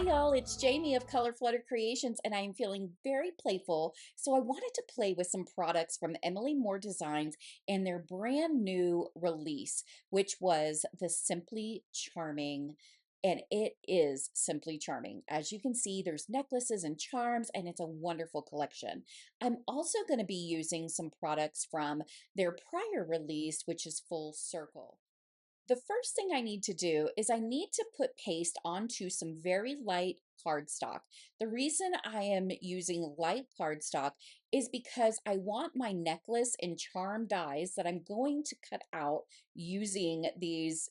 Hi y'all, it's Jamie of Color Flutter Creations and I am feeling very playful. So I wanted to play with some products from Emily Moore Designs and their brand new release, which was the Simply Charming. And it is simply charming. As you can see, there's necklaces and charms, and it's a wonderful collection. I'm also going to be using some products from their prior release, which is Full Circle. The first thing I need to do is I need to put paste onto some very light cardstock. The reason I am using light cardstock is because I want my necklace and charm dies that I'm going to cut out using these,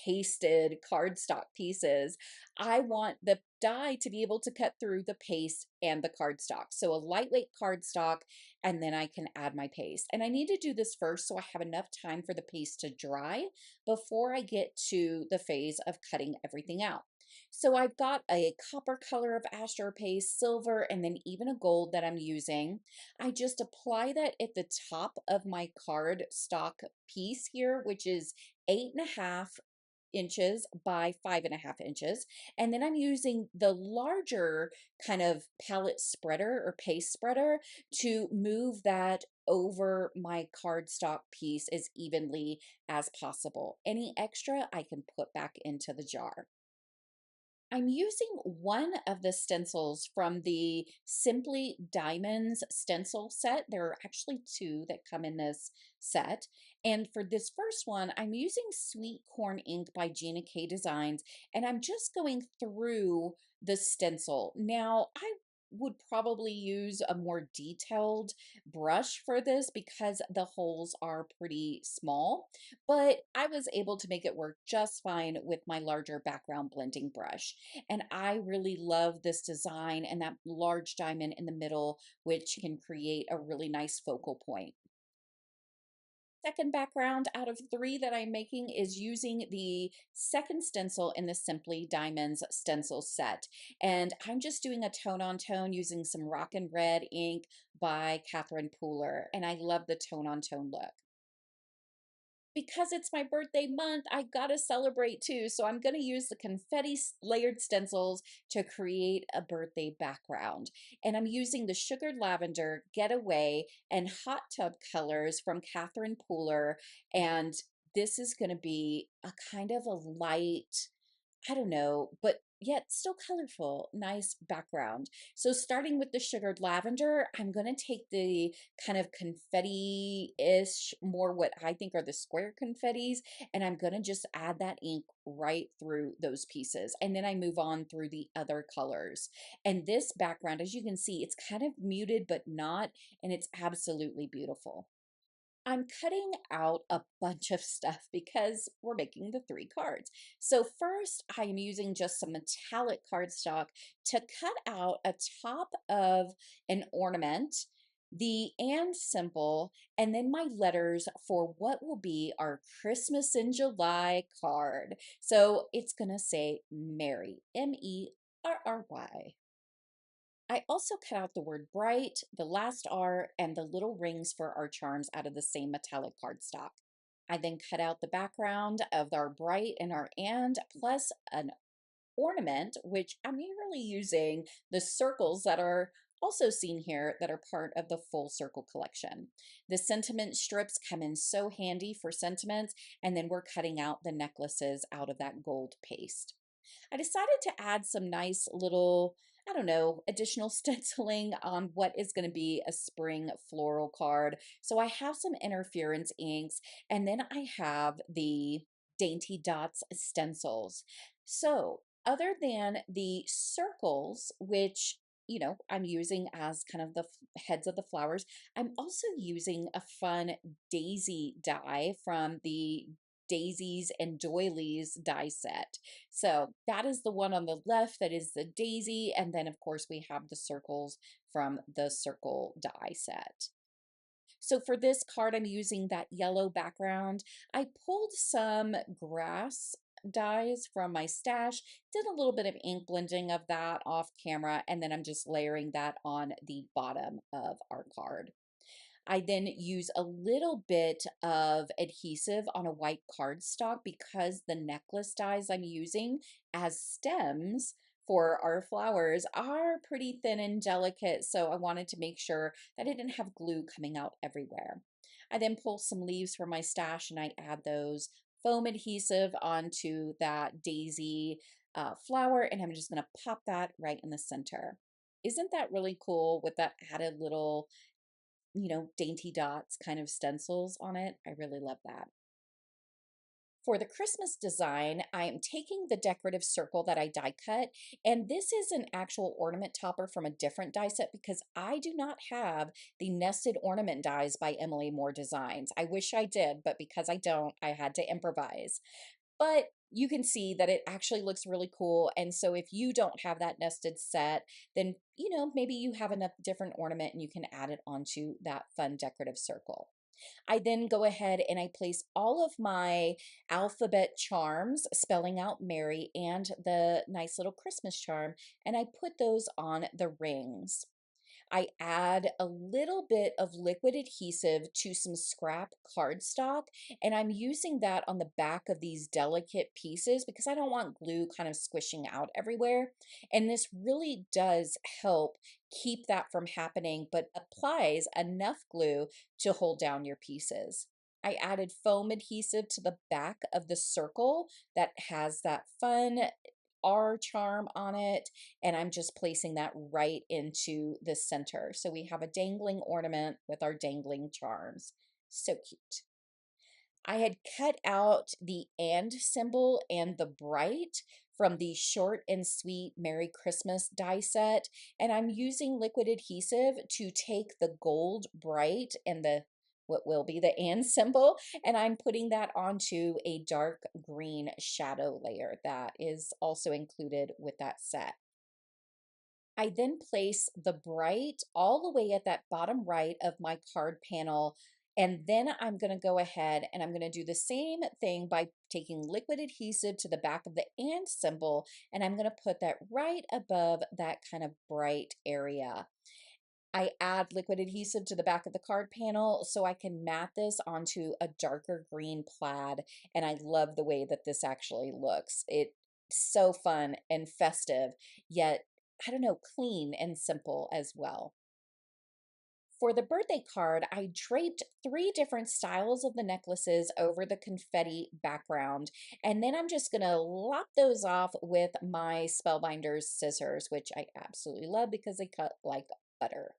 pasted cardstock pieces. I want the die to be able to cut through the paste and the cardstock. So a lightweight cardstock, and then I can add my paste. And I need to do this first so I have enough time for the paste to dry before I get to the phase of cutting everything out. So I've got a copper color of Astro Paste, silver, and then even a gold that I'm using. I just apply that at the top of my card stock piece here, which is 8.5 inches by 5.5 inches. And then I'm using the larger kind of palette spreader or paste spreader to move that over my cardstock piece as evenly as possible. Any extra I can put back into the jar. I'm using one of the stencils from the Simply Diamonds stencil set. There are actually two that come in this set. And for this first one, I'm using Sweet Corn ink by Gina K Designs, and I'm just going through the stencil. Now, I would probably use a more detailed brush for this because the holes are pretty small, but I was able to make it work just fine with my larger background blending brush. And I really love this design and that large diamond in the middle, which can create a really nice focal point. Second background out of three that I'm making is using the second stencil in the Simply Diamonds stencil set. And I'm just doing a tone on tone using some Rock and Red ink by Catherine Pooler. And I love the tone on tone look. Because it's my birthday month, I gotta celebrate too. So I'm gonna use the confetti layered stencils to create a birthday background. And I'm using the Sugared Lavender, Getaway, and Hot Tub colors from Catherine Pooler. And this is gonna be a kind of a light, I don't know, but yet still colorful, nice background. So starting with the Sugared Lavender, I'm going to take the kind of confetti-ish, more what I think are the square confettis, and I'm going to just add that ink right through those pieces. And then I move on through the other colors. And this background, as you can see, it's kind of muted, but not, and it's absolutely beautiful. I'm cutting out a bunch of stuff because we're making the three cards. So first, I'm using just some metallic cardstock to cut out a top of an ornament, the and symbol, and then my letters for what will be our Christmas in July card. So it's going to say Merry, Merry. I also cut out the word bright, the last R, and the little rings for our charms out of the same metallic cardstock. I then cut out the background of our bright and our and, plus an ornament, which I'm really using the circles that are also seen here that are part of the Full Circle collection. The sentiment strips come in so handy for sentiments, and then we're cutting out the necklaces out of that gold paste. I decided to add some nice little, I don't know, additional stenciling on what is going to be a spring floral card. So I have some interference inks, and then I have the Dainty Dots stencils. So other than the circles, which I'm using as kind of the heads of the flowers, I'm also using a fun daisy die from the daisies and doilies die set. So that is the one on the left that is the daisy, and then of course we have the circles from the circle die set. So for this card, I'm using that yellow background. I pulled some grass dies from my stash, did a little bit of ink blending of that off camera, and then I'm just layering that on the bottom of our card. I then use a little bit of adhesive on a white cardstock because the necklace dies I'm using as stems for our flowers are pretty thin and delicate, so I wanted to make sure that I didn't have glue coming out everywhere. I then pull some leaves from my stash and I add those foam adhesive onto that daisy flower, and I'm just going to pop that right in the center. Isn't that really cool with that added little, dainty dots kind of stencils on it? I really love that. For the Christmas design, I am taking the decorative circle that I die cut, and this is an actual ornament topper from a different die set because I do not have the nested ornament dies by Emily Moore Designs. I wish I did, but because I don't, I had to improvise. But you can see that it actually looks really cool. And so if you don't have that nested set, then, maybe you have enough different ornament and you can add it onto that fun decorative circle. I then go ahead and I place all of my alphabet charms, spelling out Mary, and the nice little Christmas charm, and I put those on the rings. I add a little bit of liquid adhesive to some scrap cardstock, and I'm using that on the back of these delicate pieces because I don't want glue kind of squishing out everywhere. And this really does help keep that from happening, but applies enough glue to hold down your pieces. I added foam adhesive to the back of the circle that has that fun R charm on it, and I'm just placing that right into the center. So we have a dangling ornament with our dangling charms. So cute. I had cut out the and symbol and the bright from the short and sweet Merry Christmas die set, and I'm using liquid adhesive to take the gold bright and the what will be the and symbol, and I'm putting that onto a dark green shadow layer that is also included with that set. I then place the bright all the way at that bottom right of my card panel. And then I'm going to go ahead and I'm going to do the same thing by taking liquid adhesive to the back of the and symbol. And I'm going to put that right above that kind of bright area. I add liquid adhesive to the back of the card panel so I can mat this onto a darker green plaid. And I love the way that this actually looks. It's so fun and festive, yet, I don't know, clean and simple as well. For the birthday card, I draped three different styles of the necklaces over the confetti background, and then I'm just gonna lop those off with my Spellbinders scissors, which I absolutely love because they cut like butter.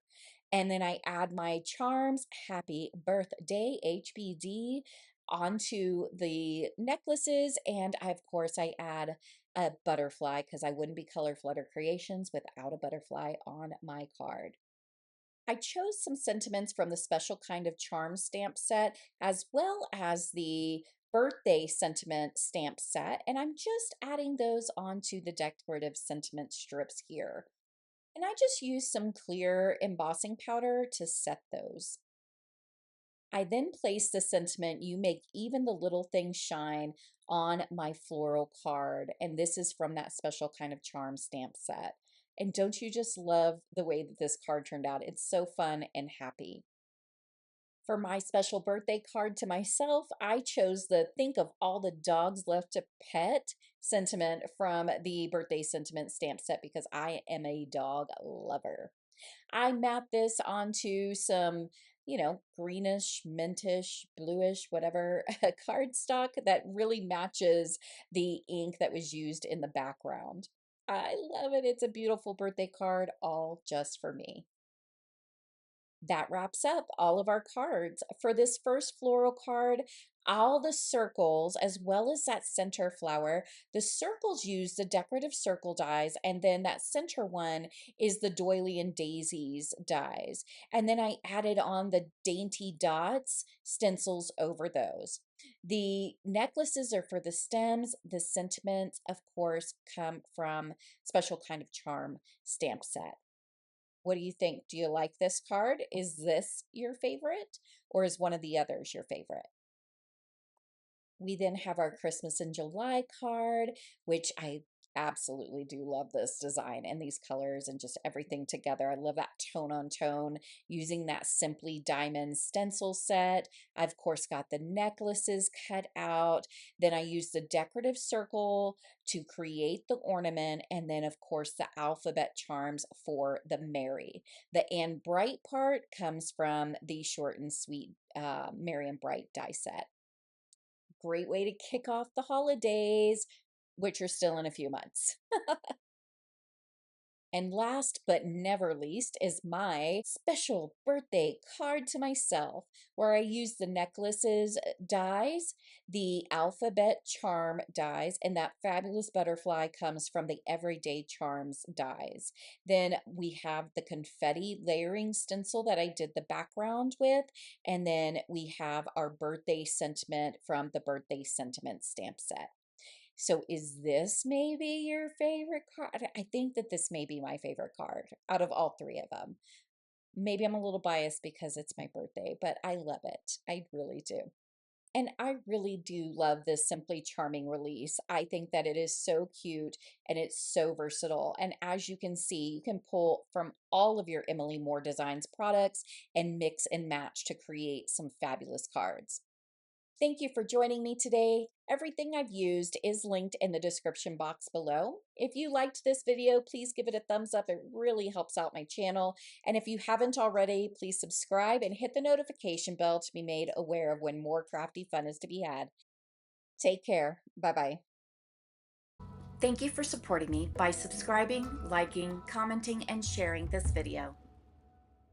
And then I add my charms, Happy Birthday HBD, onto the necklaces, and of course I add a butterfly because I wouldn't be Color Flutter Creations without a butterfly on my card. I chose some sentiments from the special kind of charm stamp set as well as the birthday sentiment stamp set, and I'm just adding those onto the decorative sentiment strips here. And I just use some clear embossing powder to set those. I then place the sentiment, "You make even the little things shine," on my floral card. And this is from that special kind of charm stamp set. And don't you just love the way that this card turned out? It's so fun and happy. For my special birthday card to myself, I chose the "Think of all the dogs left to pet" sentiment from the birthday sentiment stamp set because I am a dog lover. I mapped this onto some, greenish, mintish, bluish, whatever cardstock that really matches the ink that was used in the background. I love it. It's a beautiful birthday card, all just for me. That wraps up all of our cards. For this first floral card, all the circles, as well as that center flower, the circles use the decorative circle dies, and then that center one is the doily and daisies dies. And then I added on the dainty dots stencils over those. The necklaces are for the stems. The sentiments, of course, come from special kind of charm stamp set. What do you think? Do you like this card? Is this your favorite, or is one of the others your favorite? We then have our Christmas in July card, which I absolutely do love this design and these colors and just everything together. I love that tone on tone using that Simply Diamond stencil set. I've of course got the necklaces cut out. Then I use the decorative circle to create the ornament, and then of course the alphabet charms for the Mary. The and bright part comes from the short and sweet Merry and Bright die set. Great way to kick off the holidays, which are still in a few months. And last but never least is my special birthday card to myself, where I use the necklaces dies, the alphabet charm dies, and that fabulous butterfly comes from the everyday charms dies. Then we have the confetti layering stencil that I did the background with, and then we have our birthday sentiment from the birthday sentiment stamp set. So is this maybe your favorite card? I think that this may be my favorite card out of all three of them. Maybe I'm a little biased because it's my birthday, but I love it. I really do. And I really do love this Simply Charming release. I think that it is so cute and it's so versatile. And as you can see, you can pull from all of your Emily Moore Designs products and mix and match to create some fabulous cards. Thank you for joining me today. Everything I've used is linked in the description box below. If you liked this video, please give it a thumbs up. It really helps out my channel. And if you haven't already, please subscribe and hit the notification bell to be made aware of when more crafty fun is to be had. Take care. Bye-bye. Thank you for supporting me by subscribing, liking, commenting, and sharing this video.